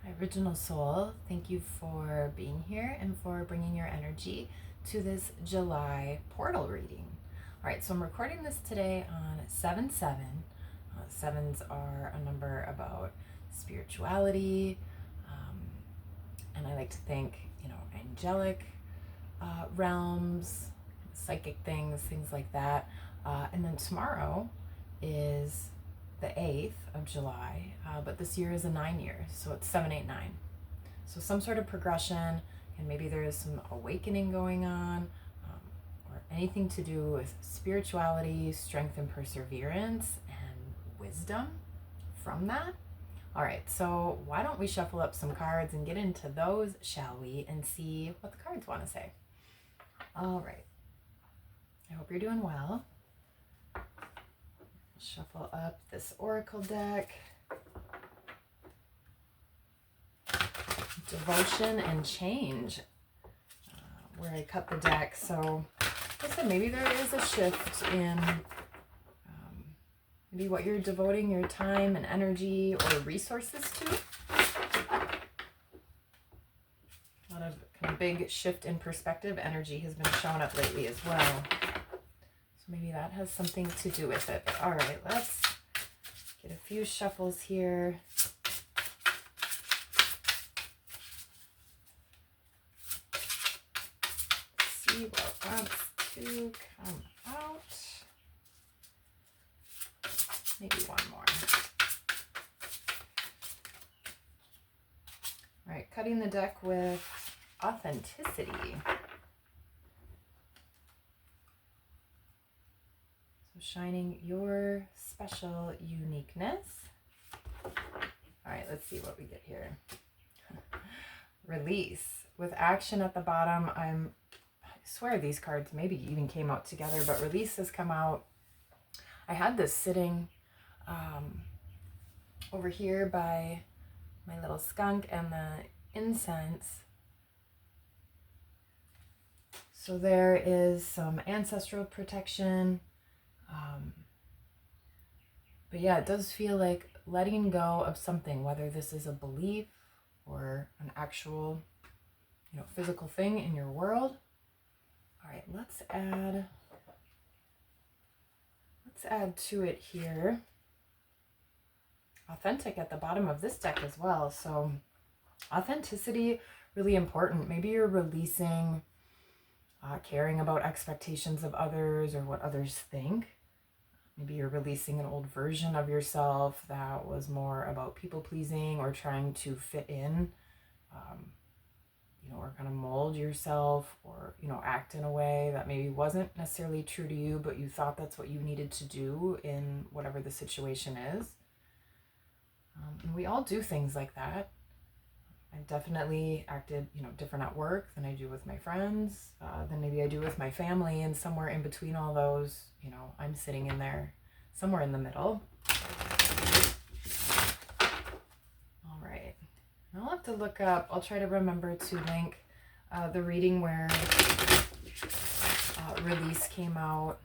My original soul, thank you for being here and for bringing your energy to this July portal reading. All right, so I'm recording this today on 7/7. Sevens are a number about spirituality, um, and I like to think, angelic realms, psychic things like that. And then tomorrow is the 8th of July, but this year is a 9 year, so it's 789. So some sort of progression, and maybe there is some awakening going on, or anything to do with spirituality, strength, and perseverance, and wisdom from that. All right, so why don't we shuffle up some cards and get into those, shall we, and see what the cards want to say. All right. I hope you're doing well. Shuffle up this oracle deck. Devotion and change, where I cut the deck. So like I said, maybe there is a shift in maybe what you're devoting your time and energy or resources to. A lot of kind of big shift in perspective energy has been shown up lately as well. So maybe that has something to do with it. But all right, let's get a few shuffles here. See what wants to come out. Maybe one more. All right, cutting the deck with authenticity. So shining your special uniqueness. All right, let's see what we get here. Release. With action at the bottom, I swear these cards maybe even came out together, but release has come out. I had this sitting over here by my little skunk and the incense. So there is some ancestral protection. But yeah, it does feel like letting go of something, whether this is a belief or an actual, physical thing in your world. All right, let's add to it here. Authentic at the bottom of this deck as well. So authenticity, really important. Maybe you're releasing caring about expectations of others or what others think. Maybe you're releasing an old version of yourself that was more about people pleasing or trying to fit in, or kind of mold yourself, or, act in a way that maybe wasn't necessarily true to you, but you thought that's what you needed to do in whatever the situation is. And we all do things like that. I definitely acted, different at work than I do with my friends, than maybe I do with my family, and somewhere in between all those, I'm sitting in there, somewhere in the middle. All right. I'll have to look up, I'll try to remember to link the reading where release came out.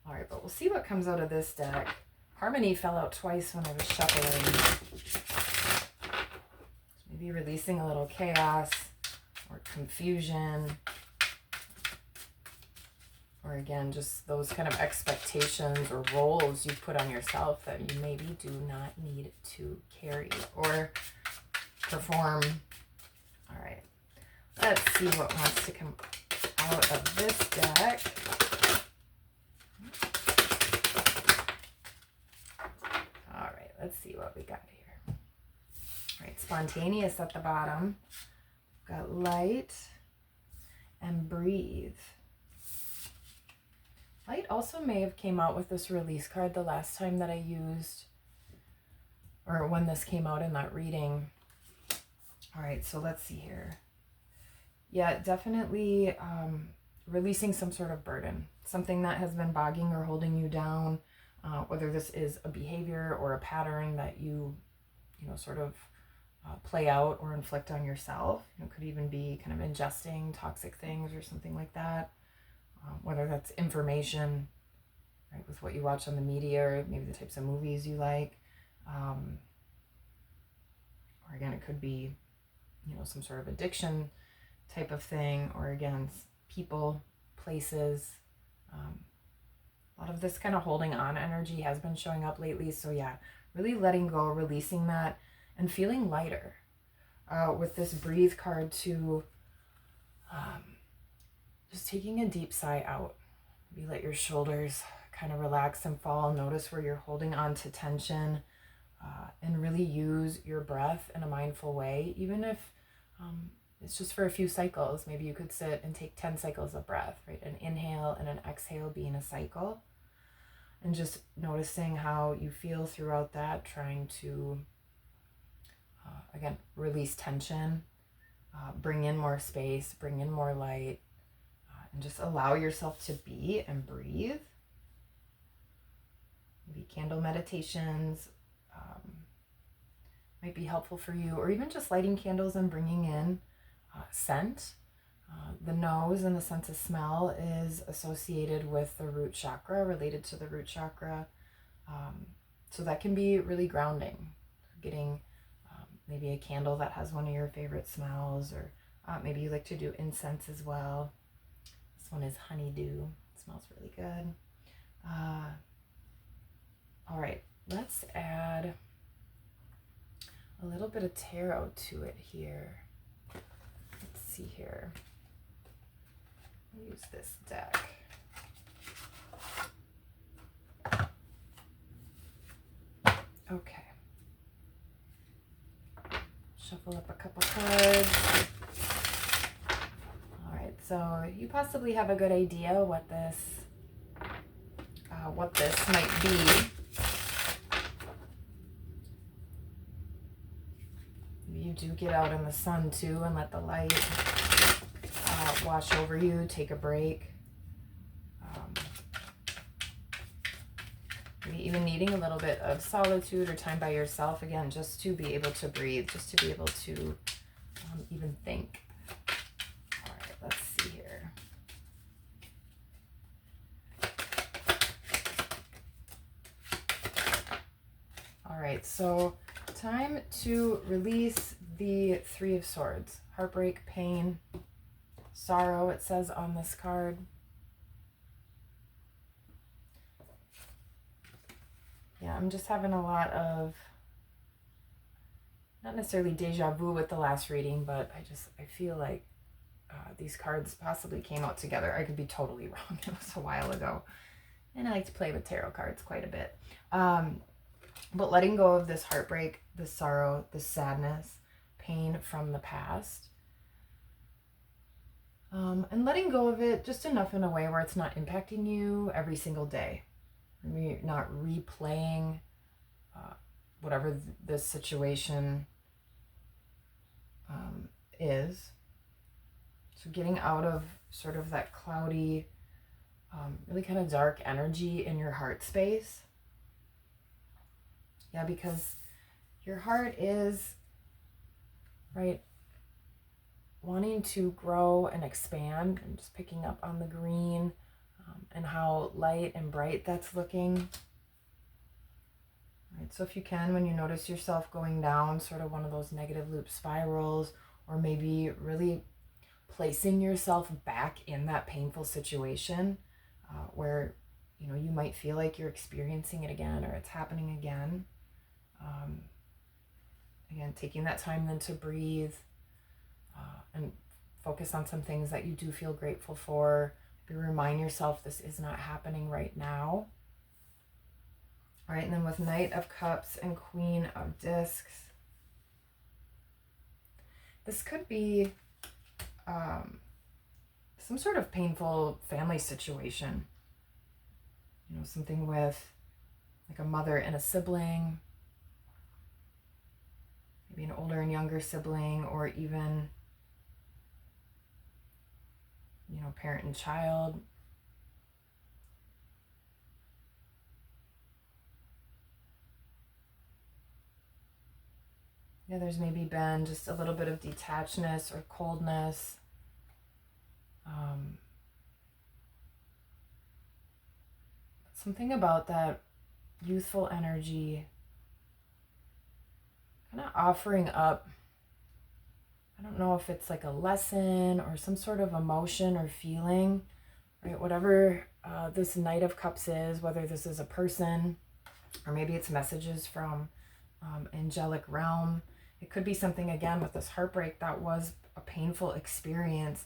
All right, but we'll see what comes out of this deck. Harmony fell out twice when I was shuffling. Maybe releasing a little chaos or confusion. Or again, just those kind of expectations or roles you put on yourself that you maybe do not need to carry or perform. All right, let's see what wants to come out of this deck. All right, let's see what we got here. All right, spontaneous at the bottom. We've got light and breathe. Light also may have came out with this release card the last time that I used, or when this came out in that reading. All right, so let's see here. Yeah, definitely releasing some sort of burden, something that has been bogging or holding you down, whether this is a behavior or a pattern that you sort of play out or inflict on yourself. It could even be kind of ingesting toxic things or something like that. Whether that's information, right, with what you watch on the media, or maybe the types of movies you like, or or again, it could be, some sort of addiction type of thing, or again, people, places. A lot of this kind of holding on energy has been showing up lately. So yeah, really letting go, releasing that, and feeling lighter. With this breathe card too, just taking a deep sigh out. Maybe let your shoulders kind of relax and fall. Notice where you're holding on to tension, and really use your breath in a mindful way. Even if it's just for a few cycles, maybe you could sit and take 10 cycles of breath, right? An inhale and an exhale being a cycle. And just noticing how you feel throughout that, trying to, again, release tension, bring in more space, bring in more light, and just allow yourself to be and breathe. Maybe candle meditations might be helpful for you, or even just lighting candles and bringing in scent. The nose and the sense of smell is associated with the root chakra, related to the root chakra. So that can be really grounding. Getting maybe a candle that has one of your favorite smells, or maybe you like to do incense as well. This one is honeydew. It smells really good. All right, let's add a little bit of tarot to it here. Let's see here. Use this deck. Okay. Shuffle up a couple cards. All right, so you possibly have a good idea what this might be. Maybe you do get out in the sun too and let the light wash over you, take a break. Maybe even needing a little bit of solitude or time by yourself, again, just to be able to breathe, just to be able to even think. All right, let's see here. All right, so time to release the Three of Swords. Heartbreak, pain, sorrow, it says on this card. Yeah, I'm just having a lot of, not necessarily deja vu with the last reading, but I feel like these cards possibly came out together. I could be totally wrong. It was a while ago. And I like to play with tarot cards quite a bit. But letting go of this heartbreak, this sorrow, this sadness, pain from the past. And letting go of it just enough in a way where it's not impacting you every single day. You're not replaying whatever this situation is. So getting out of sort of that cloudy, really kind of dark energy in your heart space. Yeah, because your heart is, right, wanting to grow and expand. I'm just picking up on the green and how light and bright that's looking. Right, so if you can, when you notice yourself going down sort of one of those negative loop spirals, or maybe really placing yourself back in that painful situation where, you might feel like you're experiencing it again, or it's happening again. Again, taking that time then to breathe and focus on some things that you do feel grateful for. Maybe remind yourself this is not happening right now. All right, and then with Knight of Cups and Queen of Discs, this could be some sort of painful family situation. Something with like a mother and a sibling, maybe an older and younger sibling, or even, parent and child. Yeah, there's maybe been just a little bit of detachedness or coldness. Something about that youthful energy kind of offering up, I don't know if it's like a lesson or some sort of emotion or feeling, right? Whatever this Knight of Cups is, whether this is a person or maybe it's messages from angelic realm. It could be something, again, with this heartbreak that was a painful experience,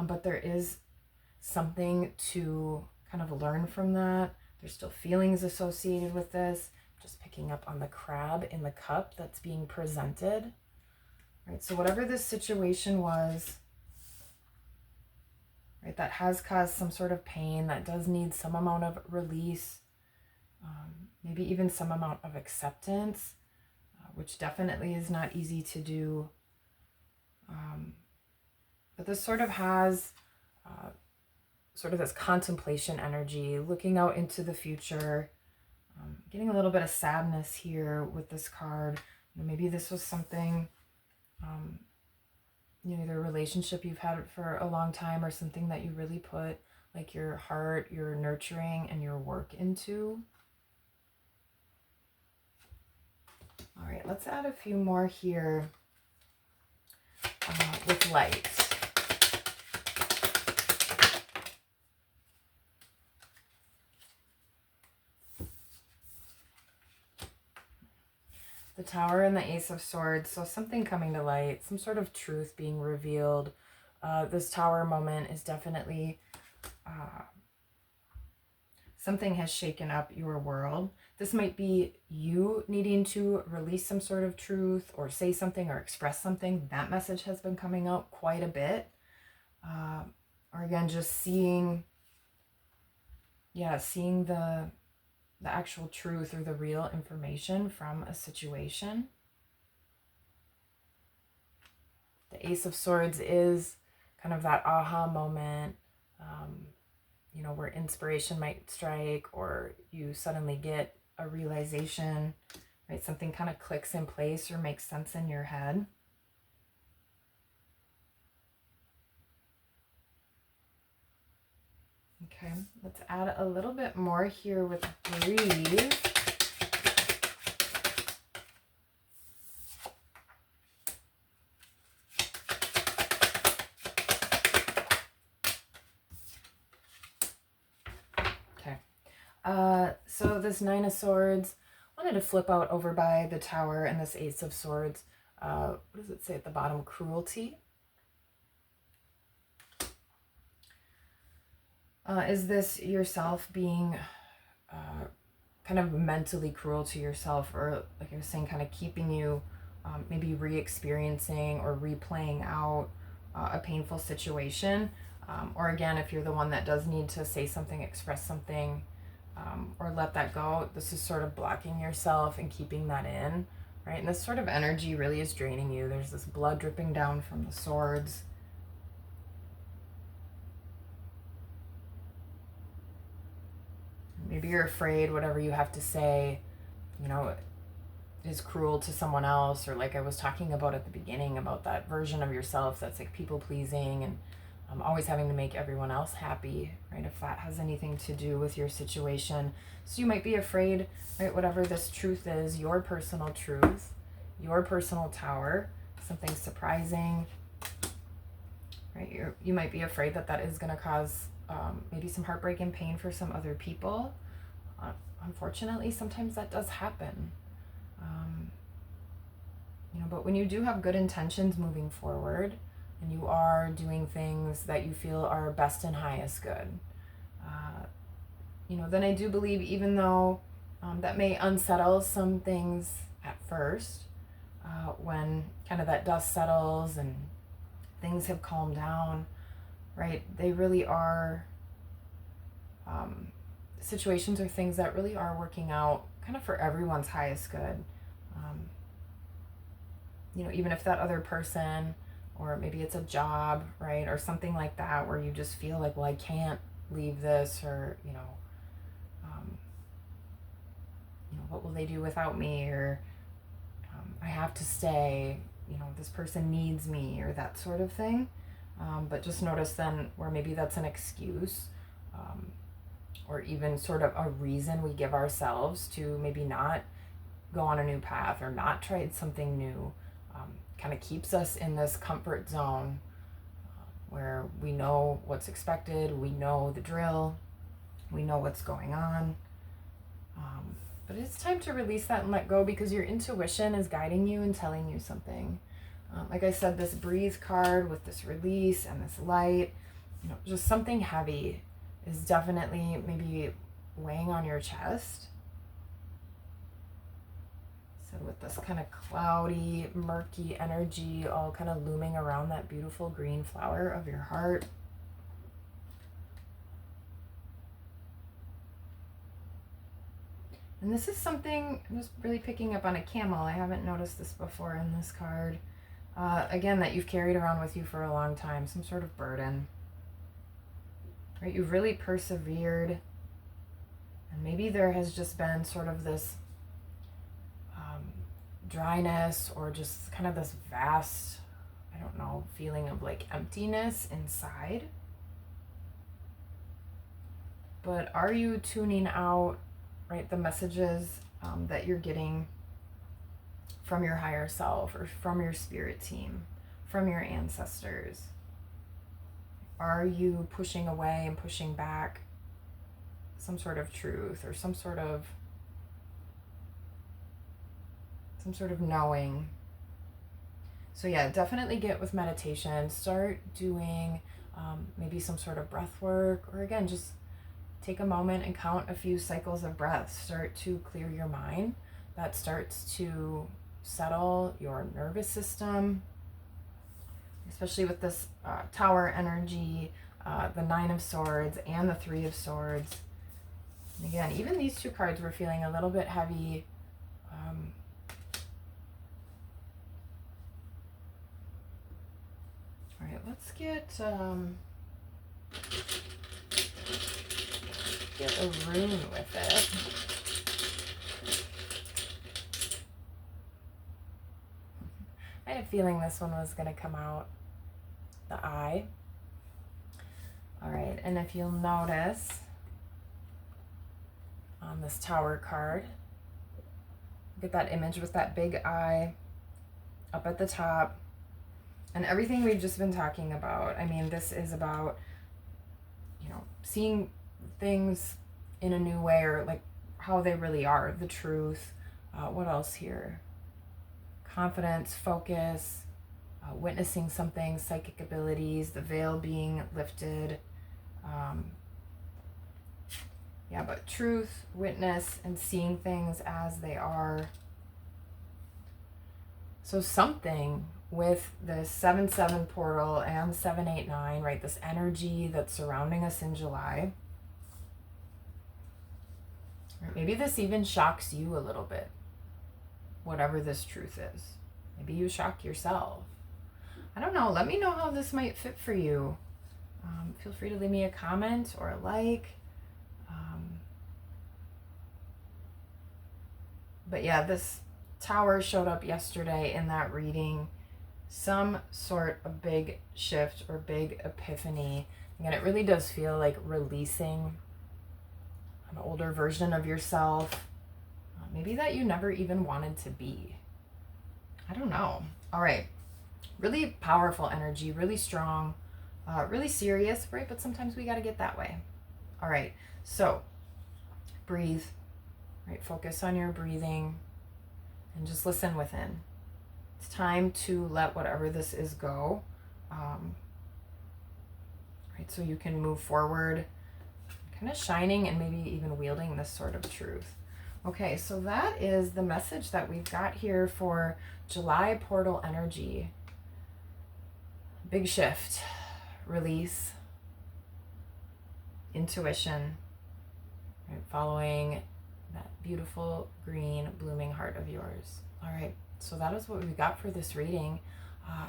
but there is something to kind of learn from that. There's still feelings associated with this. Just picking up on the crab in the cup that's being presented. Right, so whatever this situation was, right, that has caused some sort of pain, that does need some amount of release, maybe even some amount of acceptance, which definitely is not easy to do. But this sort of has sort of this contemplation energy, looking out into the future, getting a little bit of sadness here with this card. Maybe this was something, either a relationship you've had for a long time or something that you really put like your heart, your nurturing, and your work into. All right, let's add a few more here with light. The Tower and the Ace of Swords. So something coming to light, some sort of truth being revealed. This Tower moment is definitely something has shaken up your world. This might be you needing to release some sort of truth or say something or express something. That message has been coming out quite a bit. Or again, just seeing the actual truth or the real information from a situation. The Ace of Swords is kind of that aha moment, where inspiration might strike, or you suddenly get a realization, right? Something kind of clicks in place or makes sense in your head. Okay, let's add a little bit more here with breathe. So this Nine of Swords, wanted to flip out over by the Tower and this Ace of Swords. What does it say at the bottom? Cruelty. Is this yourself being kind of mentally cruel to yourself, or like I was saying, kind of keeping you maybe re-experiencing or replaying out a painful situation? Or again, if you're the one that does need to say something, express something, or let that go, this is sort of blocking yourself and keeping that in, right? And this sort of energy really is draining you. There's this blood dripping down from the swords. Maybe you're afraid whatever you have to say, is cruel to someone else, or like I was talking about at the beginning, about that version of yourself that's like people pleasing and always having to make everyone else happy, right? If that has anything to do with your situation. So you might be afraid, right? Whatever this truth is, your personal truth, your personal tower, something surprising, right? You might be afraid that is going to cause maybe some heartbreak and pain for some other people. Unfortunately, sometimes that does happen. But when you do have good intentions moving forward, and you are doing things that you feel are best and highest good, then I do believe, even though that may unsettle some things at first, when kind of that dust settles and things have calmed down, right? They really are situations or things that really are working out kind of for everyone's highest good. Even if that other person, or maybe it's a job, right, or something like that, where you just feel like, well, I can't leave this, or what will they do without me, or I have to stay, this person needs me, or that sort of thing. But just notice then where maybe that's an excuse, or even sort of a reason we give ourselves to maybe not go on a new path or not tried something new. Kind of keeps us in this comfort zone where we know what's expected, we know the drill, we know what's going on. But it's time to release that and let go, because your intuition is guiding you and telling you something. Like I said, this breathe card with this release and this light, just something heavy is definitely maybe weighing on your chest. So with this kind of cloudy, murky energy all kind of looming around that beautiful green flower of your heart. And this is something, I'm just really picking up on a camel. I haven't noticed this before in this card. Again, that you've carried around with you for a long time, some sort of burden. Right? You've really persevered. And maybe there has just been sort of this dryness, or just kind of this vast, I don't know, feeling of like emptiness inside. But are you tuning out, right, the messages that you're getting from your higher self or from your spirit team, from your ancestors? Are you pushing away and pushing back some sort of truth or some sort of knowing? So yeah, definitely get with meditation. Start doing maybe some sort of breath work, or again, just take a moment and count a few cycles of breath. Start to clear your mind. That starts to settle your nervous system, especially with this Tower energy, the Nine of Swords and the Three of Swords. And again, even these two cards were feeling a little bit heavy. All right, let's get a rune with it. I had a feeling this one was going to come out. The eye. All right, and if you'll notice on this Tower card, get that image with that big eye up at the top. And everything we've just been talking about. I mean, this is about, seeing things in a new way, or like how they really are, the truth. What else here? Confidence, focus, witnessing something, psychic abilities, the veil being lifted. Yeah, but truth, witness, and seeing things as they are. So something with the 7-7 portal and 7-8-9, right? This energy that's surrounding us in July. Or maybe this even shocks you a little bit, whatever this truth is. Maybe you shock yourself. I don't know. Let me know how this might fit for you. Feel free to leave me a comment or a like. But yeah, this Tower showed up yesterday in that reading. Some sort of big shift or big epiphany. Again, it really does feel like releasing an older version of yourself. Maybe that you never even wanted to be. I don't know. All right. Really powerful energy, really strong, really serious, right? But sometimes we got to get that way. All right. So breathe, right? Focus on your breathing and just listen within. It's time to let whatever this is go, right? So you can move forward, kind of shining and maybe even wielding this sort of truth. Okay, so that is the message that we've got here for July portal energy. Big shift, release, intuition, right? Following that beautiful green blooming heart of yours. All right. So that is what we got for this reading.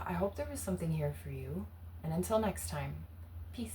I hope there was something here for you. And until next time, peace.